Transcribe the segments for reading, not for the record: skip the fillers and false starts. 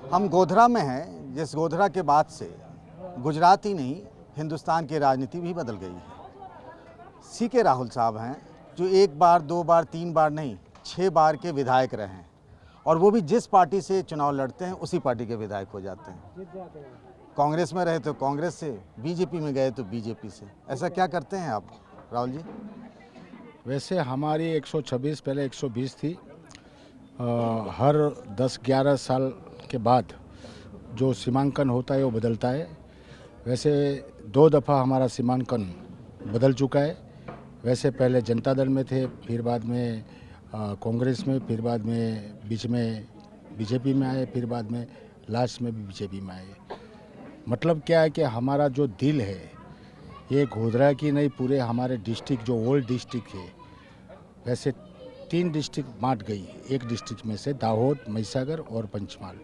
हम गोधरा में हैं, जिस गोधरा के बाद से गुजरात ही नहीं हिंदुस्तान की राजनीति भी बदल गई है। सी के राहुल साहब हैं जो एक बार, दो बार, तीन बार नहीं 6 बार के विधायक रहे हैं और वो भी जिस पार्टी से चुनाव लड़ते हैं उसी पार्टी के विधायक हो जाते हैं। कांग्रेस में रहे तो कांग्रेस से, बीजेपी में गए तो बीजेपी से। ऐसा क्या करते हैं आप राहुल जी? वैसे हमारी 126 पहले 120 थी। हर 10-11 साल के बाद जो सीमांकन होता है वो बदलता है। वैसे 2 दफ़ा हमारा सीमांकन बदल चुका है। वैसे पहले जनता दल में थे, फिर बाद में कांग्रेस में, फिर बाद में बीच में बीजेपी में आए, फिर बाद में लास्ट में भी बीजेपी में आए। मतलब क्या है कि हमारा जो दिल है ये गोधरा की नहीं, पूरे हमारे डिस्ट्रिक्ट जो ओल्ड डिस्ट्रिक्ट है, वैसे 3 डिस्ट्रिक्ट बांट गई। एक डिस्ट्रिक्ट में से दाहोद, महिसागर और पंचमहाल,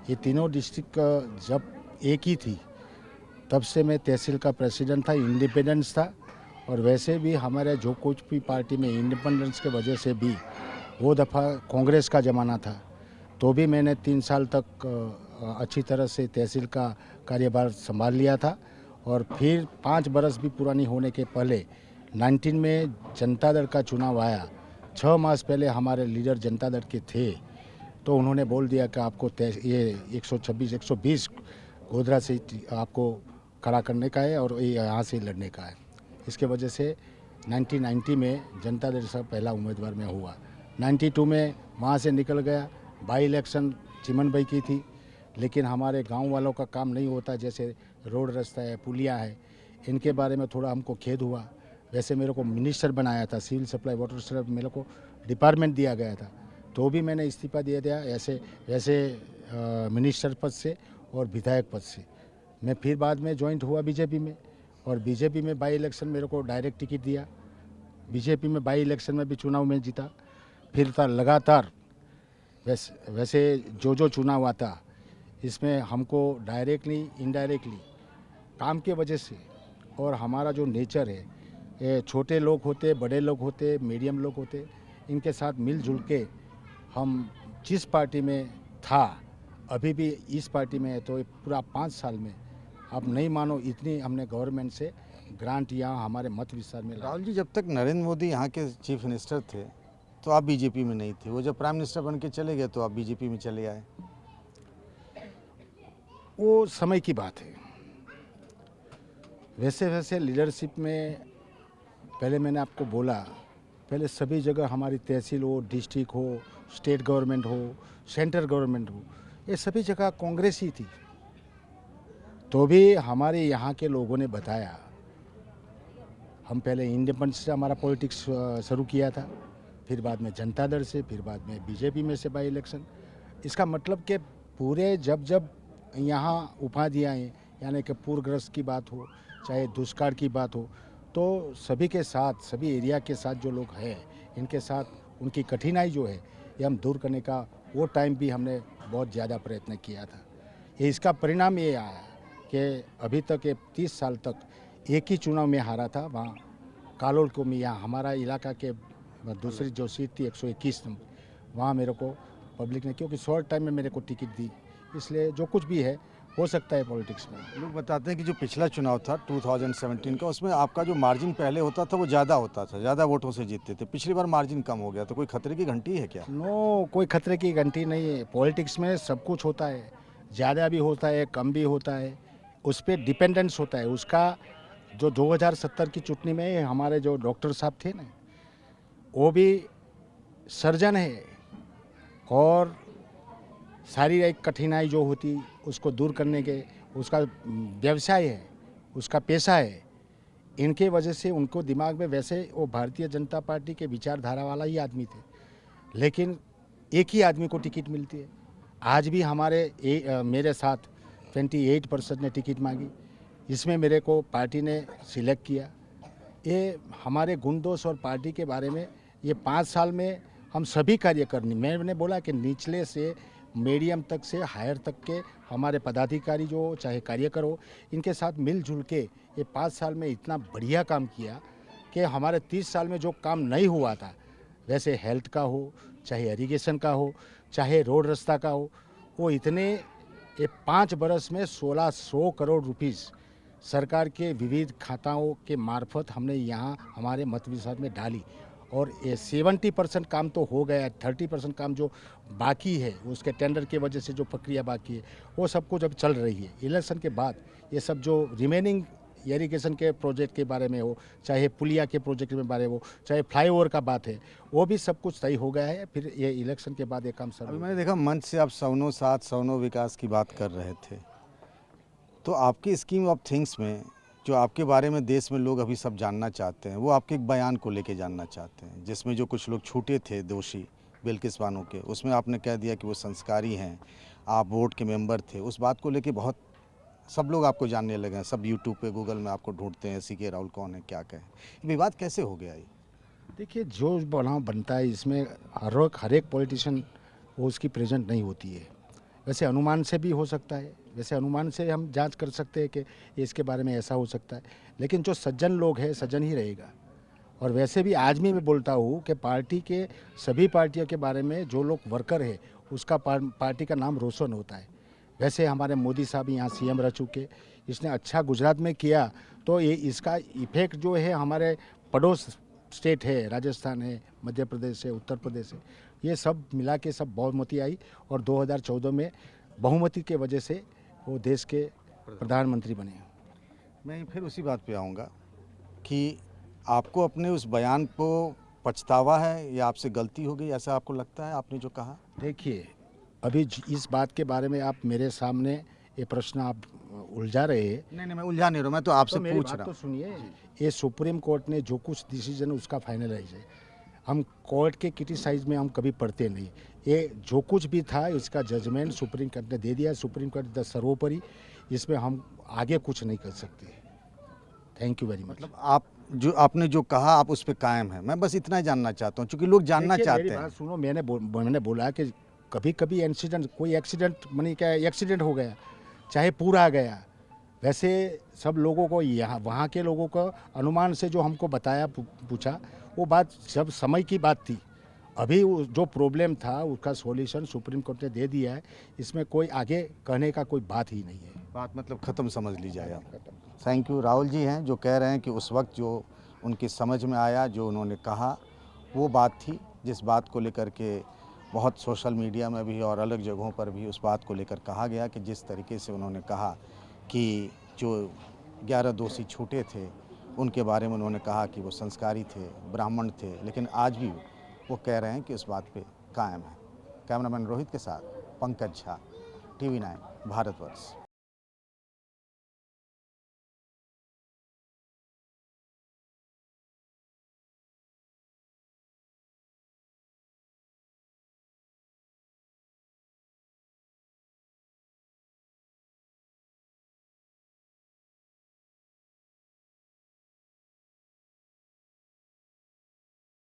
ये तीनों डिस्ट्रिक्ट जब एक ही थी तब से मैं तहसील का प्रेसिडेंट था। इंडिपेंडेंस था और वैसे भी हमारे जो कुछ भी पार्टी में इंडिपेंडेंस के वजह से भी वो दफ़ा कांग्रेस का ज़माना था तो भी मैंने 3 साल तक अच्छी तरह से तहसील का कार्यभार संभाल लिया था। और फिर 5 बरस भी पुरानी होने के पहले 19 में जनता दल का चुनाव आया। 6 मास पहले हमारे लीडर जनता दल के थे तो उन्होंने बोल दिया कि आपको ये 126-120 गोधरा से आपको खड़ा करने का है और ये यहाँ से लड़ने का है। इसके वजह से 1990 में जनता दल से पहला उम्मीदवार में हुआ। 92 में वहाँ से निकल गया। बाई इलेक्शन चिमन भाई की थी, लेकिन हमारे गांव वालों का काम नहीं होता, जैसे रोड रास्ता है, पुलिया है, इनके बारे में थोड़ा हमको खेद हुआ। वैसे मेरे को मिनिस्टर बनाया था, सिविल सप्लाई वाटर सप्लाई मेरे को डिपार्टमेंट दिया गया था तो भी मैंने इस्तीफा दिया था वैसे मिनिस्टर पद से और विधायक पद से। मैं फिर बाद में ज्वाइंट हुआ बीजेपी में और बीजेपी में बाई इलेक्शन मेरे को डायरेक्ट टिकट दिया। बीजेपी में बाई इलेक्शन में भी चुनाव में जीता। फिर था लगातार वैसे जो चुनाव आता इसमें हमको डायरेक्टली इनडायरेक्टली काम के वजह से और हमारा जो नेचर है, ये छोटे लोग होते, बड़े लोग होते, मीडियम लोग होते, इनके साथ मिलजुल के हम जिस पार्टी में था अभी भी इस पार्टी में है तो पूरा 5 साल में आप नहीं मानो इतनी हमने गवर्नमेंट से ग्रांट यहाँ हमारे मत विस्तार में। राहुल जी, जब तक नरेंद्र मोदी यहाँ के चीफ मिनिस्टर थे तो आप बीजेपी में नहीं थे। वो जब प्राइम मिनिस्टर बन के चले गए तो आप बीजेपी में चले आए। वो समय की बात है। वैसे लीडरशिप में पहले मैंने आपको बोला, पहले सभी जगह हमारी तहसील हो, डिस्ट्रिक्ट हो, स्टेट गवर्नमेंट हो, सेंट्रल गवर्नमेंट हो, ये सभी जगह कांग्रेस ही थी। तो भी हमारे यहाँ के लोगों ने बताया, हम पहले इंडिपेंडेंस से हमारा पॉलिटिक्स शुरू किया था, फिर बाद में जनता दल से, फिर बाद में बीजेपी में से बाई इलेक्शन। इसका मतलब कि पूरे जब यहाँ उपाधियाँ हैं, यानी कि पूरग्रस्त की बात हो चाहे दुष्काल की बात हो, तो सभी के साथ, सभी एरिया के साथ जो लोग हैं इनके साथ उनकी कठिनाई जो है ये हम दूर करने का वो टाइम भी हमने बहुत ज़्यादा प्रयत्न किया था। ये इसका परिणाम ये आया कि अभी तक 30 साल तक एक ही चुनाव में हारा था, वहाँ कालोल को में, यहाँ हमारा इलाका के दूसरी जो सीट थी 121 नंबर, वहाँ मेरे को पब्लिक ने, क्योंकि शॉर्ट टाइम में मेरे को टिकट दी, इसलिए जो कुछ भी है हो सकता है पॉलिटिक्स में। लोग बताते हैं कि जो पिछला चुनाव था 2017 का, उसमें आपका जो मार्जिन पहले होता था वो ज़्यादा होता था, ज़्यादा वोटों से जीतते थे। पिछली बार मार्जिन कम हो गया, तो कोई खतरे की घंटी है क्या? नो, कोई खतरे की घंटी नहीं है। पॉलिटिक्स में सब कुछ होता है, ज़्यादा भी होता है, कम भी होता है, उस पर डिपेंडेंस होता है उसका। जो 2070 की चुनाव में हमारे जो डॉक्टर साहब थे ना, वो भी सर्जन है और शारीरिक कठिनाई जो होती उसको दूर करने के, उसका व्यवसाय है, उसका पेशा है। इनके वजह से उनको दिमाग में, वैसे वो भारतीय जनता पार्टी के विचारधारा वाला ही आदमी थे, लेकिन एक ही आदमी को टिकट मिलती है। आज भी मेरे साथ 28% ने टिकट मांगी, इसमें मेरे को पार्टी ने सिलेक्ट किया। ये हमारे गुणदोष और पार्टी के बारे में ये 5 साल में हम सभी कार्य करनी, मैंने बोला कि निचले से मीडियम तक से हायर तक के हमारे पदाधिकारी जो चाहे कार्यकर हो, इनके साथ मिलजुल के ये 5 साल में इतना बढ़िया काम किया कि हमारे 30 साल में जो काम नहीं हुआ था, वैसे हेल्थ का हो, चाहे इरिगेशन का हो, चाहे रोड रास्ता का हो, वो इतने ये 5 बरस में 1600 करोड़ रुपीस सरकार के विविध खाताओं के मार्फत हमने यहाँ हमारे मत विभाग में डाली और ये 70% काम तो हो गया, 30% काम जो बाकी है उसके टेंडर की वजह से जो प्रक्रिया बाकी है वो सब कुछ अब चल रही है। इलेक्शन के बाद ये सब जो रिमेनिंग इरिगेशन के प्रोजेक्ट के बारे में हो, चाहे पुलिया के प्रोजेक्ट के बारे में हो, चाहे फ्लाईओवर का बात है, वो भी सब कुछ तय हो गया है। फिर ये इलेक्शन के बाद ये काम सब अभी मैंने देखा मंच से आप सवनों साथ सवनों विकास की बात कर रहे थे, तो आपकी स्कीम ऑफ थिंग्स में जो आपके बारे में देश में लोग अभी सब जानना चाहते हैं, वो आपके एक बयान को लेके जानना चाहते हैं, जिसमें जो कुछ लोग छूटे थे दोषी बिल्किस बानो के, उसमें आपने कह दिया कि वो संस्कारी हैं, आप बोर्ड के मेंबर थे। उस बात को लेके बहुत सब लोग आपको जानने लगे हैं, सब यूट्यूब पे गूगल में आपको ढूंढते हैं, सीके राहुल कौन है, क्या कहें। ये विवाद कैसे हो गया ये? देखिए, जो बनाव बनता है इसमें हर एक पॉलिटिशियन वो उसकी प्रेजेंट नहीं होती है। वैसे अनुमान से भी हो सकता है, वैसे अनुमान से हम जांच कर सकते हैं कि इसके बारे में ऐसा हो सकता है, लेकिन जो सज्जन लोग हैं सज्जन ही रहेगा। और वैसे भी आज भी मैं बोलता हूँ कि पार्टी के सभी पार्टियों के बारे में जो लोग वर्कर है उसका पार्टी का नाम रोशन होता है। वैसे हमारे मोदी साहब यहाँ सीएम रह चुके, इसने अच्छा गुजरात में किया, तो ये इसका इफेक्ट जो है हमारे पड़ोस स्टेट है, राजस्थान है, मध्य प्रदेश है, उत्तर प्रदेश है, ये सब मिला के सब बहुमति आई और 2014 में बहुमति के वजह से वो देश के प्रधानमंत्री बने। मैं फिर उसी बात पे आऊँगा कि आपको अपने उस बयान को पछतावा है या आपसे गलती हो गई, ऐसा आपको लगता है आपने जो कहा? देखिए, अभी इस बात के बारे में आप मेरे सामने ये प्रश्न आप उलझा रहे हैं। नहीं मैं उलझा नहीं रहा, मैं तो आपसे पूछ रहा तो हूँ। सुनिए, ये सुप्रीम कोर्ट ने जो कुछ डिसीजन उसका फाइनलाइज है, हम कोर्ट के क्रिटिसाइज में हम कभी पढ़ते नहीं। ये जो कुछ भी था इसका जजमेंट सुप्रीम कोर्ट ने दे दिया। सुप्रीम कोर्ट सर्वोपरि, इसमें हम आगे कुछ नहीं कर सकते। Thank you very much. मतलब आपने जो कहा आप उस पर कायम है। मैं बस इतना ही जानना चाहता हूँ, क्योंकि लोग जानना चाहते मेरी हैं। बात सुनो, मैंने बोला कि कभी कभी इंसिडेंट, कोई एक्सीडेंट मानी क्या एक्सीडेंट हो गया, चाहे पूरा आ गया, वैसे सब लोगों को यहाँ वहाँ के लोगों को अनुमान से जो हमको बताया पूछा, वो बात जब समय की बात थी। अभी जो प्रॉब्लम था उसका सॉल्यूशन सुप्रीम कोर्ट ने दे दिया है, इसमें कोई आगे कहने का कोई बात ही नहीं है। बात मतलब ख़त्म समझ ली जाए आप। Thank you. राहुल जी हैं जो कह रहे हैं कि उस वक्त जो उनकी समझ में आया, जो उन्होंने कहा, वो बात थी जिस बात को लेकर के बहुत सोशल मीडिया में भी और अलग जगहों पर भी उस बात को लेकर कहा गया कि जिस तरीके से उन्होंने कहा कि जो 11 दोषी छूटे थे उनके बारे में उन्होंने कहा कि वो संस्कारी थे, ब्राह्मण थे, लेकिन आज भी वो कह रहे हैं कि उस बात पे कायम है। कैमरामैन रोहित के साथ पंकज झा, TV9 भारतवर्ष।